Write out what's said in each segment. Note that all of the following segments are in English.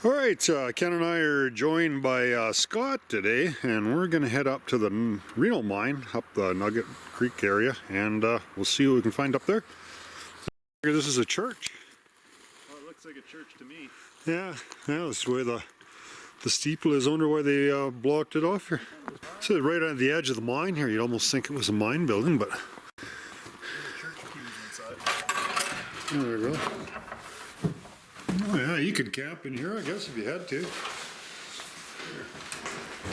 Alright, Ken and I are joined by Scott today, and we're going to head up to the Reno mine, up the Nugget Creek area, and we'll see what we can find up there. This is a church. Well, it looks like a church to me. Yeah, that's where the steeple is under where they blocked it off here. So right on the edge of the mine here, you'd almost think it was a mine building, but... There we go. Oh yeah, you could camp in here, I guess, if you had to.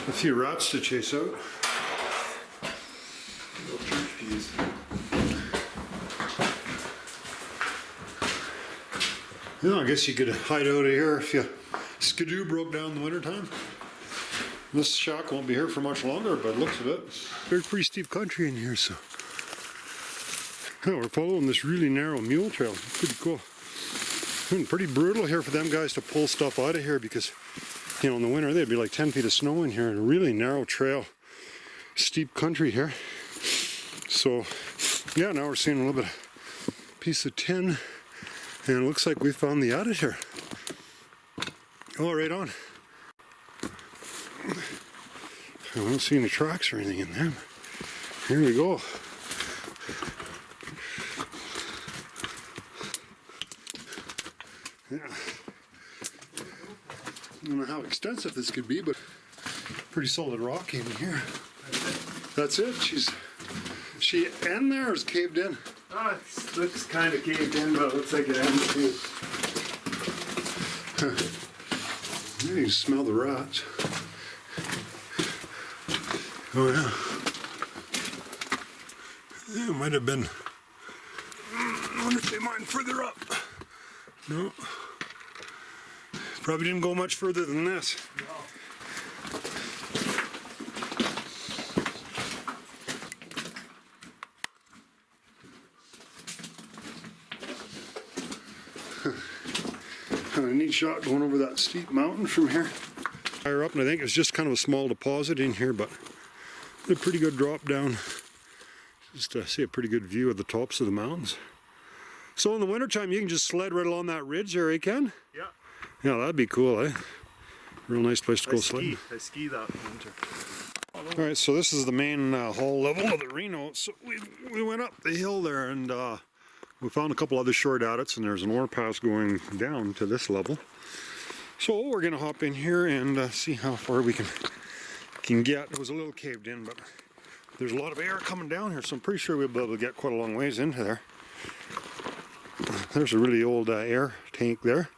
A few rats to chase out. Little church peas. Yeah, I guess you could hide out of here if you skidoo broke down in the wintertime. This shack won't be here for much longer, but it looks of it. There's pretty steep country in here, so... Yeah, we're following this really narrow mule trail. It's pretty cool. And pretty brutal here for them guys to pull stuff out of here because, you know, in the winter there'd be like 10 feet of snow in here and a really narrow trail. Steep country here. So, yeah, now we're seeing a little bit of piece of tin. And it looks like we found the adit here. Oh, right on. I don't see any tracks or anything in there. Here we go. Yeah. I don't know how extensive this could be, but pretty solid rock in here. That's it. She end there or is caved in? Oh, it looks kind of caved in, but it looks like it ends too. Yeah, you can smell the rats. Oh yeah. Yeah, it might have been. I wonder if they mine further up. No. Probably didn't go much further than this. No. A neat shot going over that steep mountain from here. Higher up, and I think it's just kind of a small deposit in here, but a pretty good drop down. Just to see a pretty good view of the tops of the mountains. So in the wintertime, you can just sled right along that ridge there, eh, Ken? Yeah. Yeah, that'd be cool, eh? Real nice place to go sledding. I ski that winter. Alright, so this is the main haul level of the Reno. So we went up the hill there and we found a couple other short adits, and there's an ore pass going down to this level. So we're going to hop in here and see how far we can get. It was a little caved in, but there's a lot of air coming down here, so I'm pretty sure we'll be able to get quite a long ways into there. There's a really old air tank there.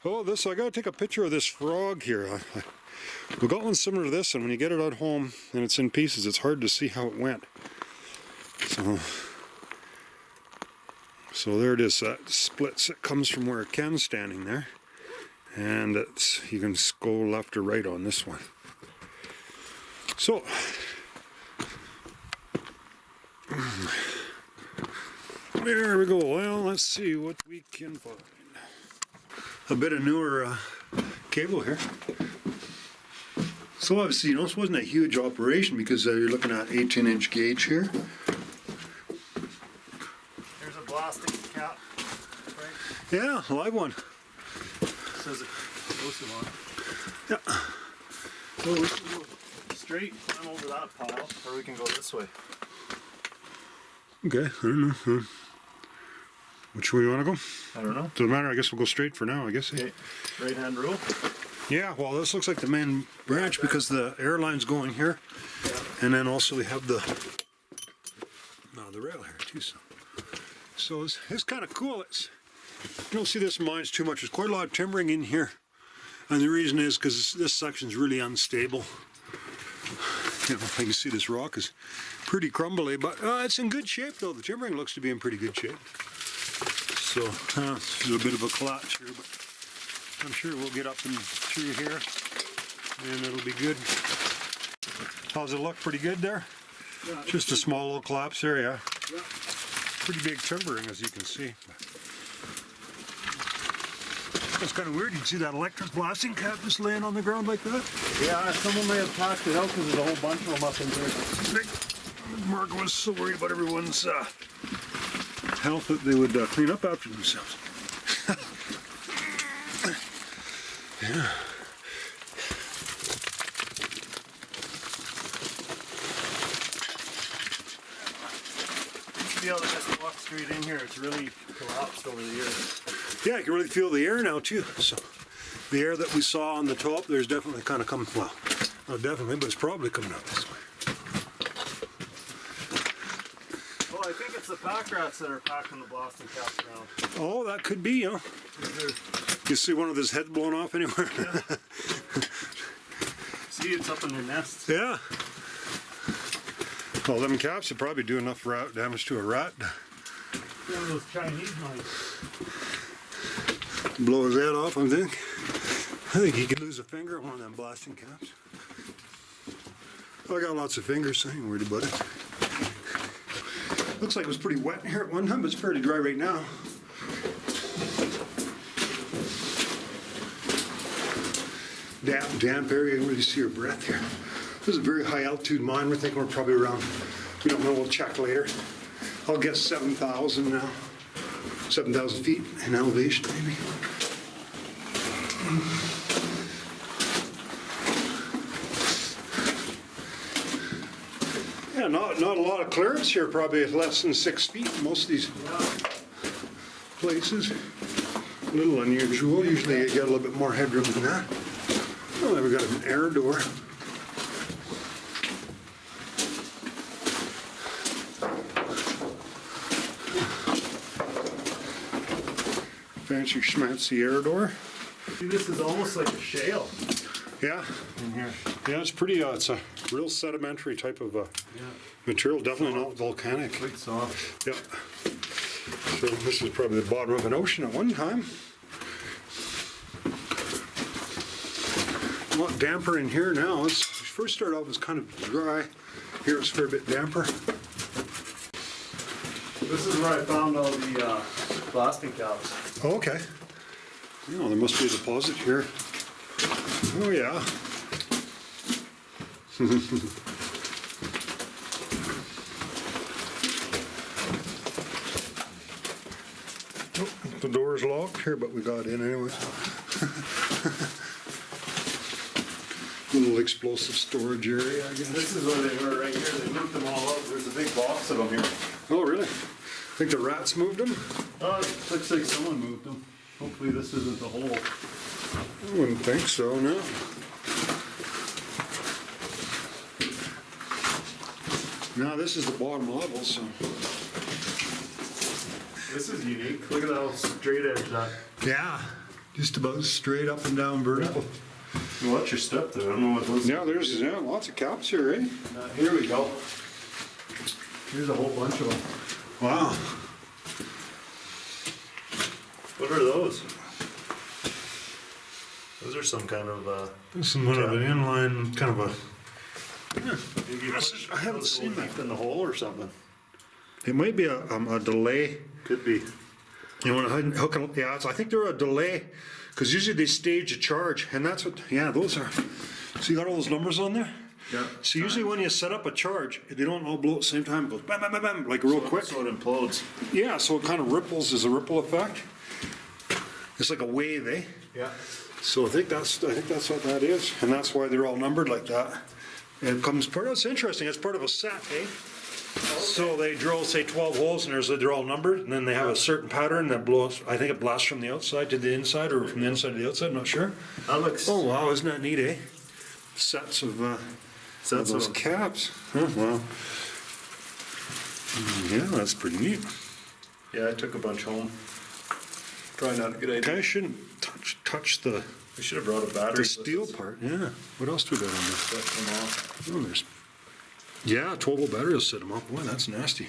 Oh, I gotta take a picture of this frog here. We got one similar to this, and when you get it at home and it's in pieces, it's hard to see how it went. So there it is. That splits. It comes from where Ken's standing there, and you can go left or right on this one. So. There we go. Well, let's see what we can find. A bit of newer cable here. So obviously, you know, this wasn't a huge operation because you're looking at 18-inch gauge here. There's a plastic cap, right? Yeah, a live one. It says explosive on it. Yeah. So we can go straight, climb over that pile, or we can go this way. Okay, I don't know. Which way you want to go? I don't know. Doesn't matter, I guess we'll go straight for now, I guess. Okay, right hand rule. Yeah, well, this looks like the main branch because the airline's going here. Yeah. And then also we have the rail here too. So it's kind of cool. You don't see this in mines too much. There's quite a lot of timbering in here. And the reason is because this section's really unstable. You know, you can see this rock is pretty crumbly, but it's in good shape though. The timbering looks to be in pretty good shape. So this is a bit of a collapse here, but I'm sure we'll get up and through here and it'll be good. How's it look? Pretty good there? Yeah, just a small little collapse there, yeah? Yeah. Pretty big timbering, as you can see. It's kind of weird. You can see that electric blasting cap just laying on the ground like that. Yeah, someone may have passed it out because there's a whole bunch of them up in there. Mark was so worried about everyone's health that they would clean up after themselves. Yeah. Be able to just walk straight in here. It's really collapsed over the years. Yeah, you can really feel the air now too. So the air that we saw on the top, there's definitely kind of coming, well, not definitely, but it's probably coming out this way. Well, I think it's the pack rats that are packing the blasting caps around. Oh, that could be, you know. You see one of his heads blown off anywhere? Yeah. See, it's up in their nests. Yeah. Well, them caps would probably do enough rat damage to a rat. One of those Chinese knives. Blow his head off, I think. I think he could lose a finger on one of them blasting caps. I got lots of fingers, so I ain't worried about it. Looks like it was pretty wet here at one time, but it's pretty dry right now. Damp area, you can really see your breath here. This is a very high altitude mine. We're thinking we're probably around, we don't know, we'll check later. I'll guess 7,000 now. 7,000 feet in elevation, maybe. Yeah, not a lot of clearance here, probably less than 6 feet in most of these places. A little unusual. Usually you get a little bit more headroom than that. Oh, then we got an air door. Fancy schmancy air door. See, this is almost like a shale Yeah, in here. yeah, it's pretty. It's a real sedimentary type of material. Definitely not volcanic. Quite soft. Yeah. So this is probably the bottom of an ocean at one time. A lot damper in here now. It's first started off as kind of dry. Here it's a fair bit damper. This is where I found all the blasting caps. Oh, okay. Oh, there must be a deposit here. Oh, yeah. Oh, the door's locked here, but we got in anyway. Little explosive storage area, I guess. This is where they were right here. They moved them all out. There's a big box of them here. Oh, really? I think the rats moved them? It looks like someone moved them. Hopefully this isn't the hole. I wouldn't think so, no. Now this is the bottom level, so. This is unique. Look at how straight edge that. Yeah, just about straight up and down vertical. Watch your step there. I don't know what those. Yeah, there's lots of caps here, eh? Here we go. Here's a whole bunch of them. Wow. What are those? Those are some kind of. This is one of an inline kind of a. Maybe I haven't seen that. in the hole or something. It might be a delay. Could be. You want to hook them? Yeah, I think they're a delay because usually they stage a charge, and that's what. Yeah, those are. So you got all those numbers on there. Yeah. So usually when you set up a charge, they don't all blow at the same time. It goes bam, bam, bam, bam, like real quick. So it implodes. Yeah, so it kind of ripples as a ripple effect. It's like a wave, eh? Yeah. So I think that's what that is, and that's why they're all numbered like that. And it comes part. It's interesting. It's part of a set, eh? So they drill, say, 12 holes, and they're all numbered, and then they have a certain pattern that blows. I think it blasts from the outside to the inside, or from the inside to the outside. I'm not sure. That looks. Oh wow, isn't that neat, eh? Sets of those them. caps. Huh, wow. Yeah, that's pretty neat. Yeah, I took a bunch home. Probably not a good idea. Guys shouldn't touch the We should have brought a battery. steel part. Yeah. What else do we got on there? Set them off. Oh, there's. Yeah, 12-volt battery will set them up. Boy, that's nasty.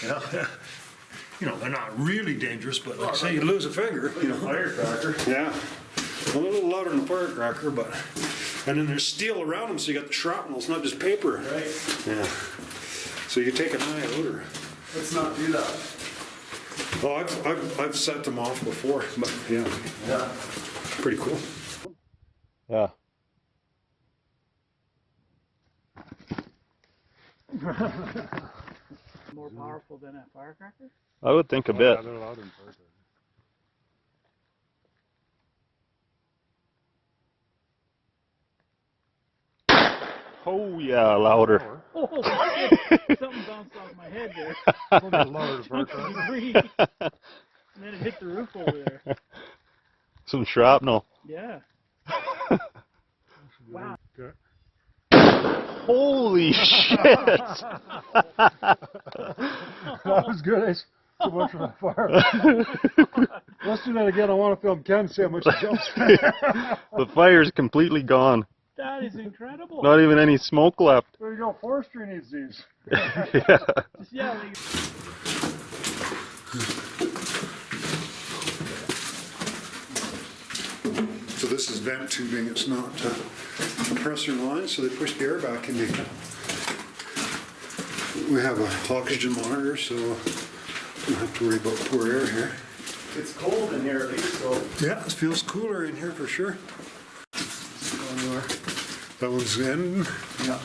Yeah. You know, they're not really dangerous, but like say you lose a finger, you know. Firecracker. Yeah. A little louder than a firecracker, but. And then there's steel around them, so you got the shrapnel. It's not just paper. Right. Yeah. So you take an eye out, or. Let's not do that. Oh, I've set them off before, but yeah. Yeah. Pretty cool. Yeah. More powerful than a firecracker? I would think a bit. They're louder than firecracker. Oh yeah, louder. Oh, shit. Something bounced off my head there. We'll get louder to Chunk park of on. debris. And then it hit the roof over there. Some shrapnel. Yeah. Wow. Okay. Holy shit! That was good. It's too much of a fire. Let's do that again. I want to film Ken see how much it jumps. The fire's completely gone. That is incredible. Not even any smoke left. There you go. Forestry needs these. Yeah. Just, yeah, like, So this is vent tubing, it's not compressor line, so they push the air back in here. We have a oxygen monitor, so we don't have to worry about poor air here. It's cold in here at least, so. Yeah, it feels cooler in here for sure. That one's in. Yeah.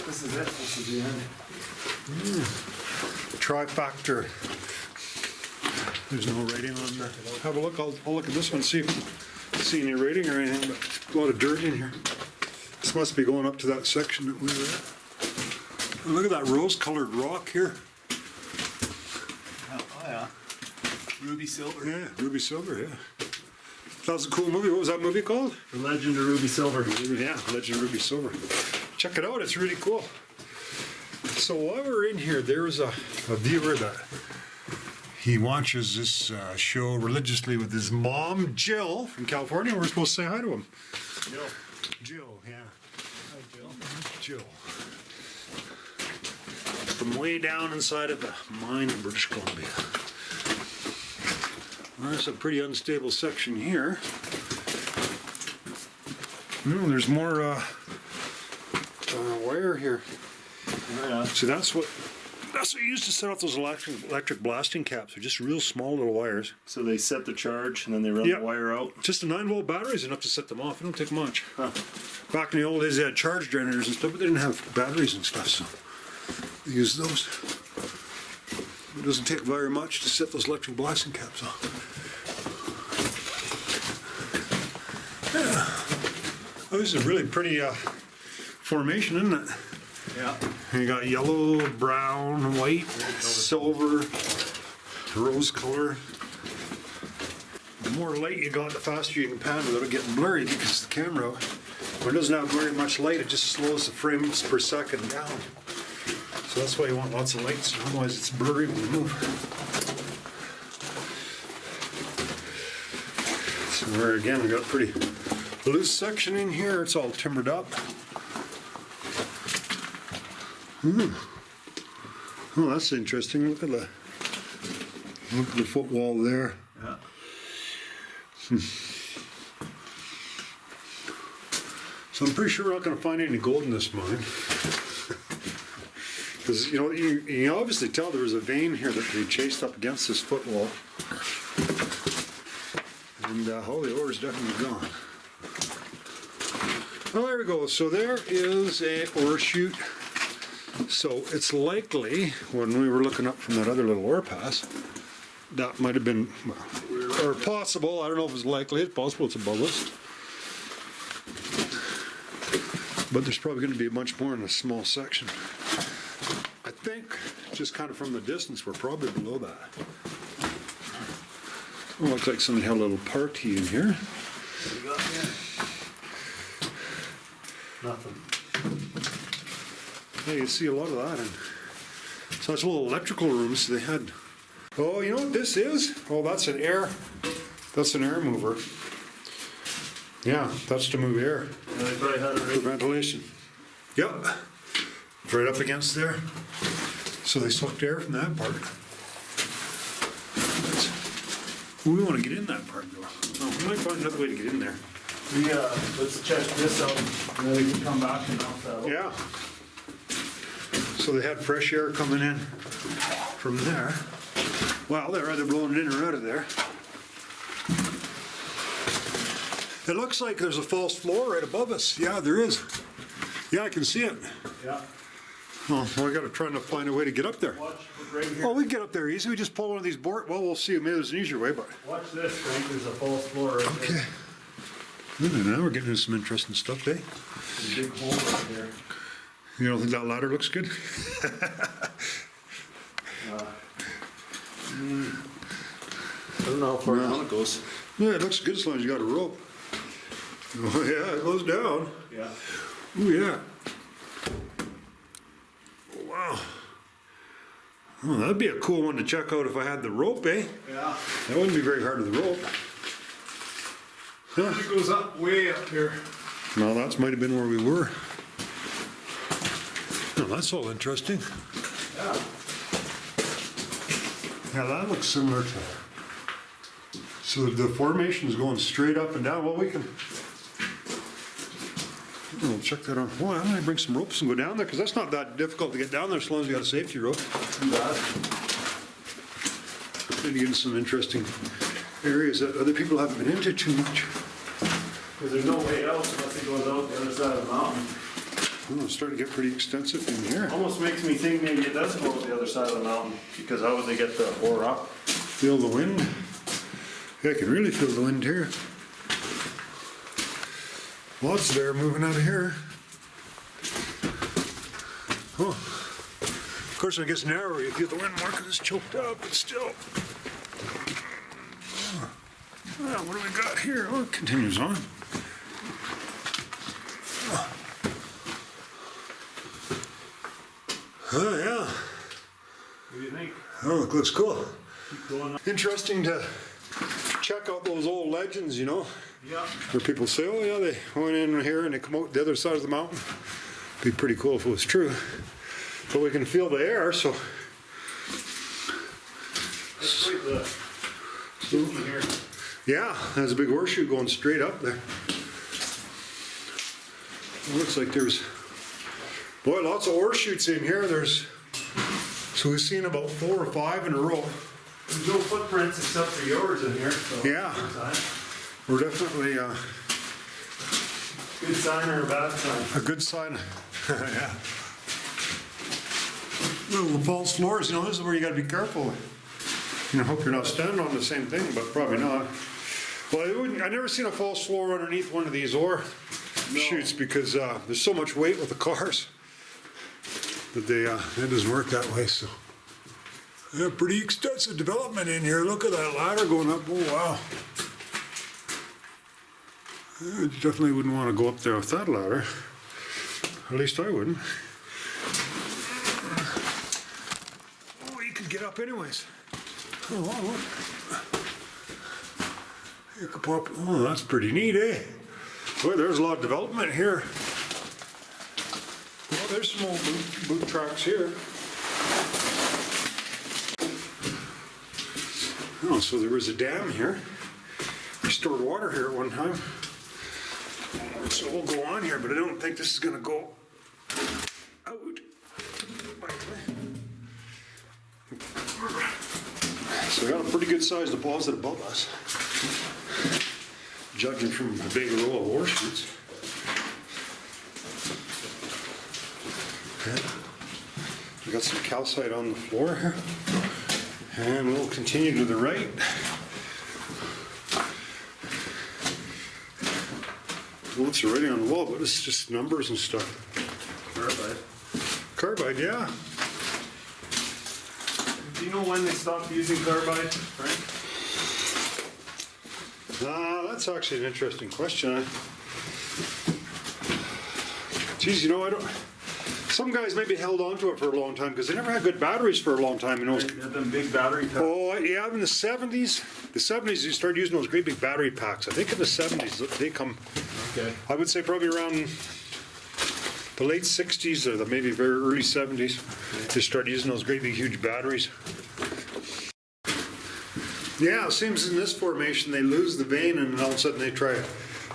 This is it. This is the end. Trifactor. There's no rating on that. Have a look. I'll look at this one, see if I see any rating or anything, but a lot of dirt in here. This must be going up to that section that we were at. And look at that rose-colored rock here. Oh yeah. Ruby Silver. Yeah, Ruby Silver, yeah. That was a cool movie. What was that movie called? The Legend of Ruby Silver. Yeah, Legend of Ruby Silver. Check it out, it's really cool. So while we're in here, there's a viewer that he watches this show religiously with his mom, Jill, from California. We're supposed to say hi to him. Jill, yeah. Hi, Jill. Jill. From way down inside of a mine in British Columbia. Well, that's a pretty unstable section here. There's more wire here. Oh, yeah. See, that's what you used to set off those electric blasting caps. They're just real small little wires. So they set the charge and then they run Yeah. the wire out. Just a 9-volt battery is enough to set them off. It don't take much. Huh. Back in the old days, they had charge generators and stuff, but they didn't have batteries and stuff, so they used those. It doesn't take very much to set those electric blasting caps off. Yeah. Oh, this is a really pretty formation, isn't it? Yeah. You got yellow, brown, white, silver, rose color. The more light you got, the faster you can pan without it getting blurry, because the camera, when it doesn't have very much light, it just slows the frames per second down. So that's why you want lots of lights, otherwise it's blurry when you move. So we're again, we got a pretty loose section in here. It's all timbered up. Oh, that's interesting. Look at the footwall there. Yeah. So I'm pretty sure we're not going to find any gold in this mine. Because, you know, you can obviously tell there was a vein here that they chased up against this footwall. And all the ore is definitely gone. Oh, there we go. So there is a ore chute. So it's likely, when we were looking up from that other little ore pass, that might have been, well, or possible. I don't know if it's likely. It's possible it's above us. But there's probably going to be a bunch more in a small section. I think, just kind of from the distance, we're probably below that. Oh, looks like somebody had a little party in here. What do you got here? Nothing. Yeah, you see a lot of that. And so it's a little electrical rooms they had. Oh, you know what this is? Oh, that's an air mover. Yeah, that's to move air Yeah, they probably had it for ventilation. Yep, it's right up against there. So they sucked air from that part. We want to get in that part though. Oh, we might find another way to get in there. Let's check this out, and then we can come back and mount that. Yeah. So they had fresh air coming in from there. Well, they're either blowing it in or out of there. It looks like there's a false floor right above us. Yeah, there is. Yeah, I can see it. Yeah. Oh, well, we got to try to find a way to get up there. Watch right here. Oh, we can get up there easy. We just pull one of these boards. Well, we'll see. Maybe there's an easier way, but. Watch this, Frank. There's a false floor right there. Okay. Now we're getting into some interesting stuff, eh? Big hole right there. You don't think that ladder looks good? I don't know how far down it goes. Yeah, it looks good as long as you got a rope. Oh yeah, it goes down. Yeah. Oh yeah. Oh, wow. Oh, that'd be a cool one to check out if I had the rope, eh? Yeah. That wouldn't be very hard with the rope. Huh. It goes up, way up here. No, that might have been where we were. Oh, that's all interesting. Yeah. Yeah, that looks similar to. So the formation is going straight up and down. Well, we can. We'll check that out. Well, I'm gonna bring some ropes and go down there because that's not that difficult to get down there as long as you got a safety rope. Maybe get in some interesting areas that other people haven't been into too much. Because there's no way out unless it goes out the other side of the mountain. Oh, it's starting to get pretty extensive in here. Almost makes me think maybe it does go to the other side of the mountain, because how would they get the ore up? Feel the wind. Yeah, I can really feel the wind here. Lots of air moving out of here. Oh. Of course, when it gets narrower, you feel the wind more because it's choked up, but still. Well, what do we got here? Oh, it continues on. Oh, yeah. What do you think? Oh, it looks cool. Keep going up. Interesting to check out those old legends, you know, Yeah. where people say, oh yeah, they went in here and they come out the other side of the mountain. Be pretty cool if it was true. But we can feel the air, so. Let's wait the shooting here. Yeah, there's a big horseshoe going straight up there. It looks like there's, boy, lots of horseshoes in here. So we've seen about 4 or 5 in a row. There's no footprints except for yours in here, so. Yeah. Good sign. We're definitely Good sign or a bad sign? a good sign. Yeah. Little false floors, you know, this is where you gotta be careful. You know, hope you're not standing on the same thing, but probably not. Well, I've never seen a false floor underneath one of these ore chutes because there's so much weight with the cars that it doesn't work that way. So, yeah, pretty extensive development in here. Look at that ladder going up. Oh wow! You definitely wouldn't want to go up there with that ladder. At least I wouldn't. Oh, you could get up anyways. Oh, wow. You could pop. Oh, that's pretty neat, eh? Boy, there's a lot of development here. Well, there's some old boot tracks here. Oh, so there was a dam here. We stored water here at one time. So we'll go on here, but I don't think this is going to go out. So we got a pretty good sized deposit above us, judging from a big row of horseshoes. We got some calcite on the floor here, and we'll continue to the right. What's already on the wall, but it's just numbers and stuff. Carbide, yeah. Do you know when they stopped using carbide, Frank? That's actually an interesting question. Geez, you know, I don't. Some guys maybe held on to it for a long time because they never had good batteries for a long time. You know. They had them big battery packs. Oh yeah, in the 70s. The 70s, you started using those great big battery packs. I think in the 70s they come. Okay. I would say probably around the late 60s or the maybe very early 70s. They started using those great big huge batteries. Yeah, it seems in this formation they lose the vein and all of a sudden they try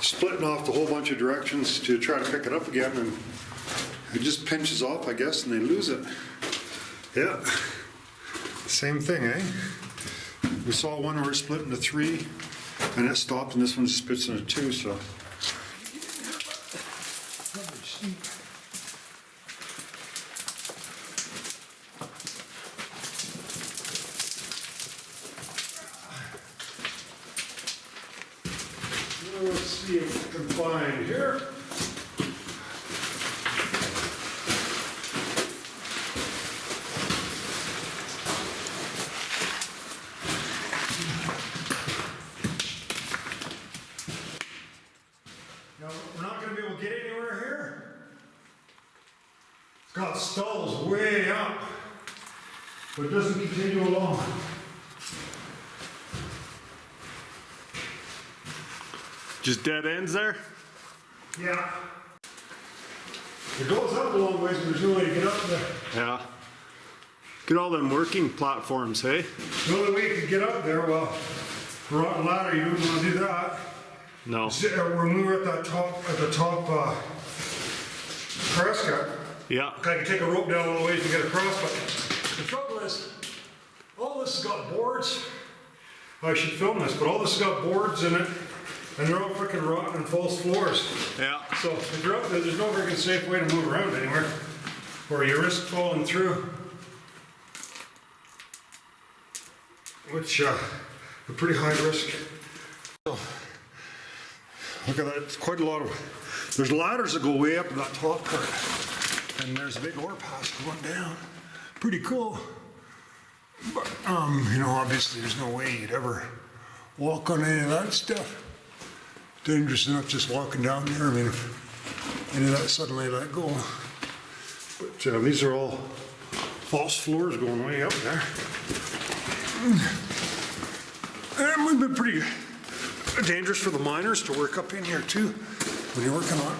splitting off the whole bunch of directions to try to pick it up again, and it just pinches off, I guess, and they lose it. Yeah, same thing, eh? We saw one where it split into 3 and it stopped, and this one splits into 2, so. Let's see if we can find here. able to get anywhere here. It's got stalls way up, but it doesn't continue along. Just dead ends there? Yeah. It goes up a long ways, but there's no way to get up there. Yeah. Get all them working platforms, hey? The only way you could get up there, well, rotten ladder, you wouldn't want to do that. No. When we were at the top cross cut, Yeah. I could take a rope down a little ways to get across, but the trouble is, all this has got boards. I should film this, but all this has got boards in it, and they're all freaking rotten and false floors. Yeah. So if you're up there, there's no freaking safe way to move around anywhere, or you risk falling through. Which, a pretty high risk. So, look at that, it's quite a lot of, there's ladders that go way up in that top part. And there's a big ore pass going down. Pretty cool. But, you know, obviously there's no way you'd ever walk on any of that stuff. Dangerous enough just walking down there. I mean, if any of that suddenly let go. But these are all false floors going way up there. And we've been pretty dangerous for the miners to work up in here too, when you're working on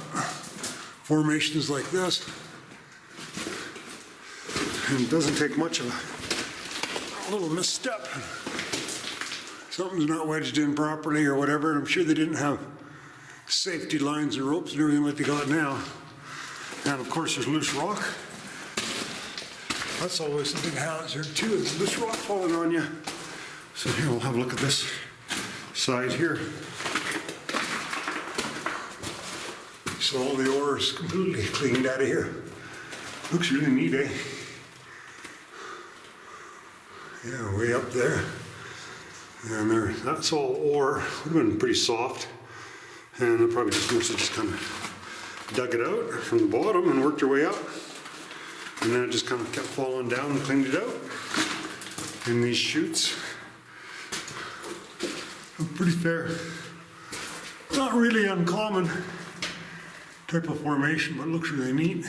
formations like this. And it doesn't take much of a little misstep. Something's not wedged in properly or whatever, and I'm sure they didn't have safety lines and ropes and everything like they got now. And of course there's loose rock. That's always a big hazard too, is loose rock falling on you. So here, we'll have a look at this side here. So all the ore is completely cleaned out of here. Looks really neat, eh? Yeah, way up there. And there, that's all ore. Would have been pretty soft. And I probably just mostly just kind of dug it out from the bottom and worked your way up. And then it just kind of kept falling down and cleaned it out in these chutes. Pretty fair. Not really uncommon type of formation, but it looks really neat.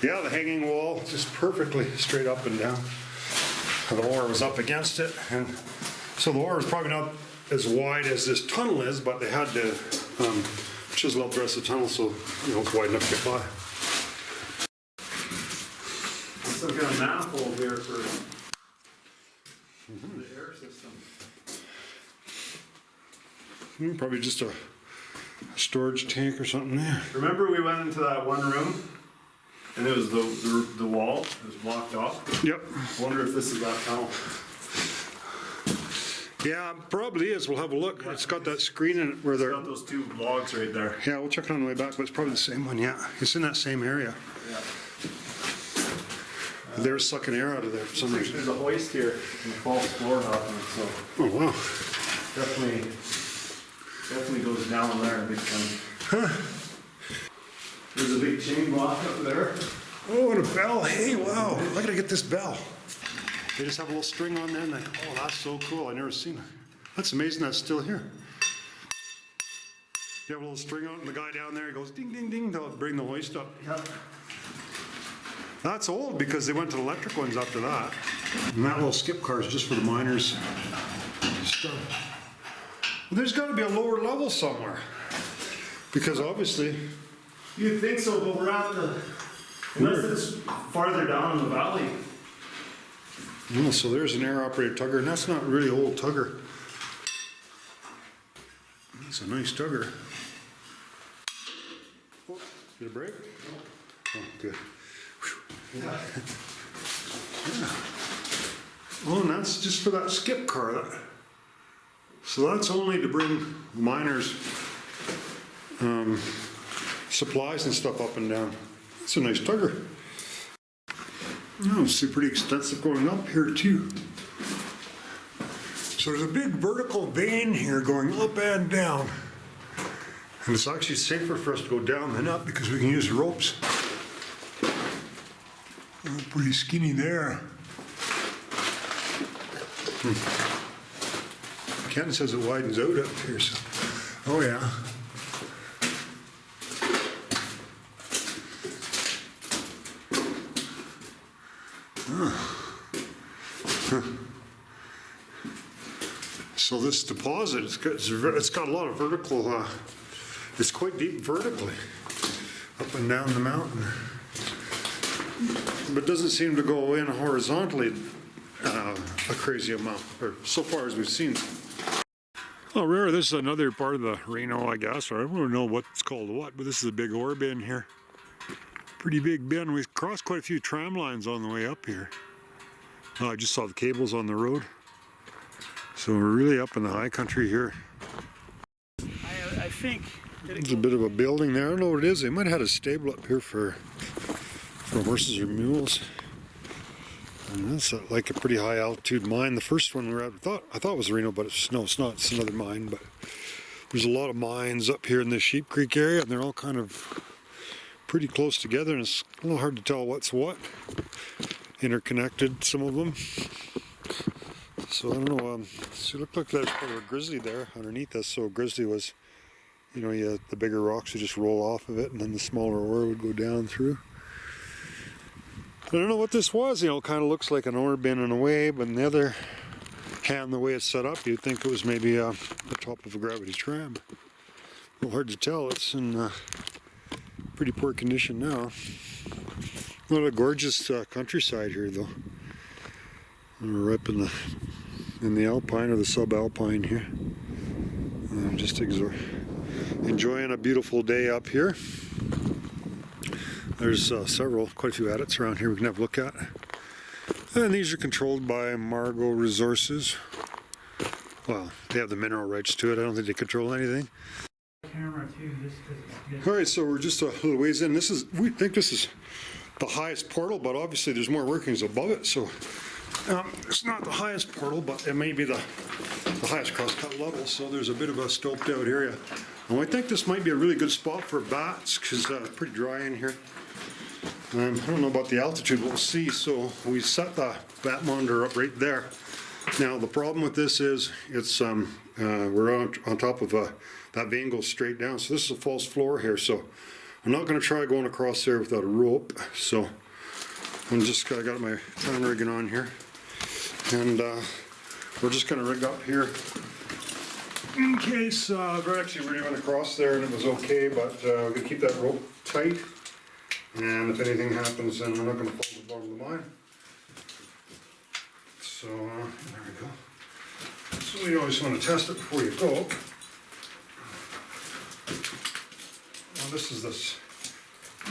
Yeah, the hanging wall just perfectly straight up and down. The ore was up against it, and so the ore is probably not as wide as this tunnel is, but they had to chisel up the rest of the tunnel so you know it's wide enough to get by. Some kind of manifold here for the air system. Probably just a storage tank or something there. Remember we went into that one room and it was the wall, it was blocked off? Yep. I wonder if this is that tunnel. Yeah, probably is. We'll have a look. It's got that screen in it where It's they're. got those two logs right there. Yeah, we'll check it on the way back, but it's probably the same one. Yeah, it's in that same area. Yeah. They're sucking air out of there for some Looks like reason. there's a hoist here and a false floor happening, so Oh wow. definitely goes down there big time. There's a big chain block up there. Oh, and a bell. Hey, wow. I gotta get this bell. They just have a little string on there and they, oh, that's so cool. I never seen it. That's amazing that's still here. You have a little string on it and the guy down there goes ding, ding, ding to bring the hoist up. Yep. That's old because they went to the electric ones after that. And that little skip car is just for the miners. Stuff. Well, there's gotta be a lower level somewhere. Because obviously, You'd think so, but we're at the, unless it's farther down in the valley. oh, so there's an air operated tugger, and that's not really old tugger. It's a nice tugger. Oh, did it break? Oh, good. Yeah. Oh, and that's just for that skip car. So that's only to bring miners supplies and stuff up and down. It's a nice tugger. Oh, it's pretty extensive going up here too. So there's a big vertical vein here going up and down. And it's actually safer for us to go down than up because we can use the ropes. Oh, pretty skinny there. Ken says it widens out up here, so Oh yeah. So this deposit, it's got a lot of vertical, it's quite deep vertically, up and down the mountain. But doesn't seem to go in horizontally a crazy amount, or so far as we've seen. Oh, Rare, this is another part of the Reno, I guess, or I don't know what's called what, but this is a big ore bin here. Pretty big bin. We've crossed quite a few tram lines on the way up here. I just saw the cables on the road. So we're really up in the high country here. I think that There's a bit of a building there. I don't know what it is. They might have had a stable up here for horses or mules. And that's like a pretty high altitude mine. The first one we were at, I thought was Reno, but it's not. It's another mine. But there's a lot of mines up here in the Sheep Creek area, and they're all kind of pretty close together, and it's a little hard to tell what's what. Interconnected, some of them. So I don't know. So it looked like there's part of a grizzly there underneath us. So a grizzly was, you know, the bigger rocks would just roll off of it, and then the smaller ore would go down through. I don't know what this was, you know, it kind of looks like an ore bin in a way, but on the other hand, the way it's set up, you'd think it was maybe the top of a gravity tram. A little hard to tell, it's in pretty poor condition now. What a gorgeous countryside here, though. We're up in the alpine or the subalpine here. Just enjoying a beautiful day up here. There's quite a few adits around here we can have a look at. And these are controlled by Margo Resources. Well, they have the mineral rights to it. I don't think they control anything. camera too, just because it's good. All right, so we're just a little ways in. We think this is the highest portal, but obviously there's more workings above it. So it's not the highest portal, but it may be the highest crosscut level. So there's a bit of a stoped out area. And I think this might be a really good spot for bats because it's pretty dry in here. I don't know about the altitude, but we'll see. So we set the bat monitor up right there. Now the problem with this is it's we're on top of that vein goes straight down. So this is a false floor here. So I'm not going to try going across there without a rope. So I got my tram rigging on here, and we're just going to rig up here in case we're actually going to cross there and it was okay, but we're going to keep that rope tight. And if anything happens, then we're not going to fall to the bottom of the mine. So there we go. So you always want to test it before you go. Well, this is this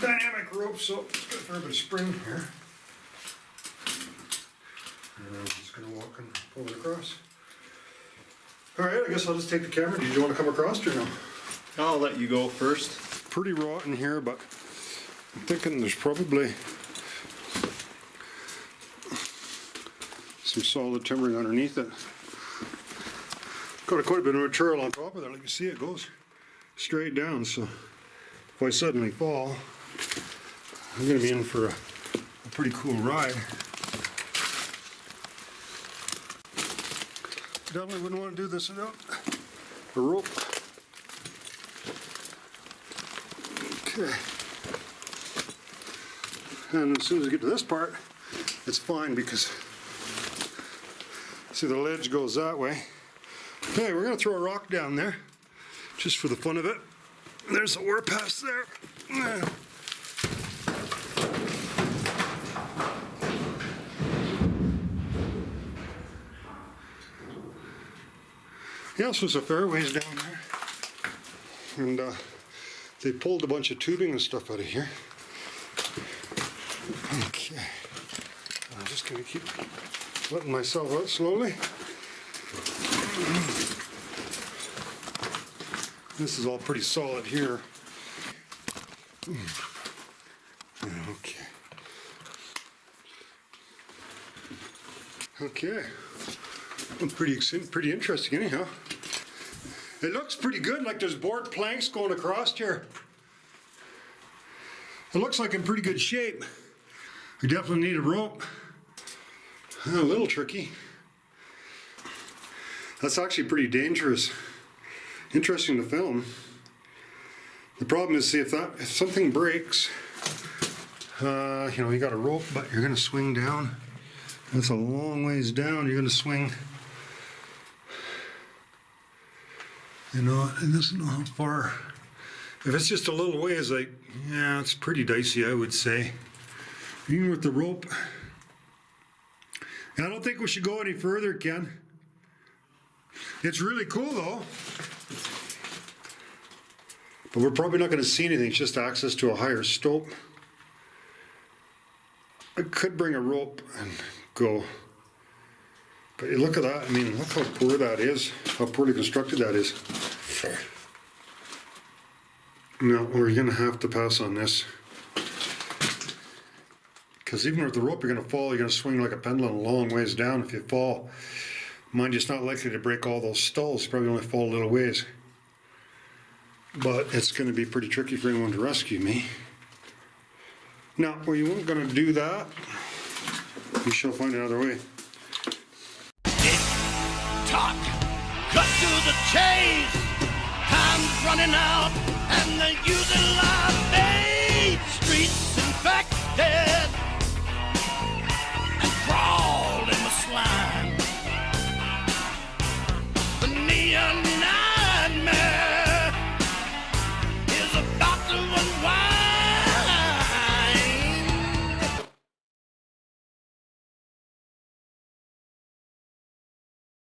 dynamic rope, so it's got a fair bit of spring here. And I'm just going to walk and pull it across. All right, I guess I'll just take the camera. Do you want to come across or no? I'll let you go first. Pretty rotten here, but I'm thinking there's probably some solid timbering underneath it. Got quite a bit of material on top of that. Like you see, it goes straight down. So if I suddenly fall, I'm going to be in for a pretty cool ride. Definitely wouldn't want to do this without a rope. Okay. And as soon as we get to this part, it's fine because see the ledge goes that way. Okay, we're going to throw a rock down there just for the fun of it. There's the ore pass there. Yeah, so there's a fair ways down there. And they pulled a bunch of tubing and stuff out of here. Okay. I'm just going to keep letting myself out slowly. This is all pretty solid here. Okay. Okay. Well, pretty interesting anyhow. It looks pretty good, like there's board planks going across here. It looks like in pretty good shape. We definitely need a rope. A little tricky. That's actually pretty dangerous. interesting to film. The problem is, see, if something breaks, you know, you got a rope, but you're gonna swing down. That's a long ways down. You're gonna swing. You know, and doesn't know how far. If it's just a little ways, like, yeah, it's pretty dicey, I would say. Even with the rope. I don't think we should go any further, Ken. It's really cool though. But we're probably not going to see anything. It's just access to a higher stope. I could bring a rope and go. But you look at that. I mean, look how poor that is. How poorly constructed that is. No, we're going to have to pass on this. Because even with the rope, you're going to fall. You're going to swing like a pendulum a long ways down if you fall. Mind you, it's not likely to break all those stalls. You probably only fall a little ways. But it's going to be pretty tricky for anyone to rescue me. Now, we weren't going to do that. We shall find another way. Talk, cut to the chase. Time's running out, and they're using live bait. Streets infected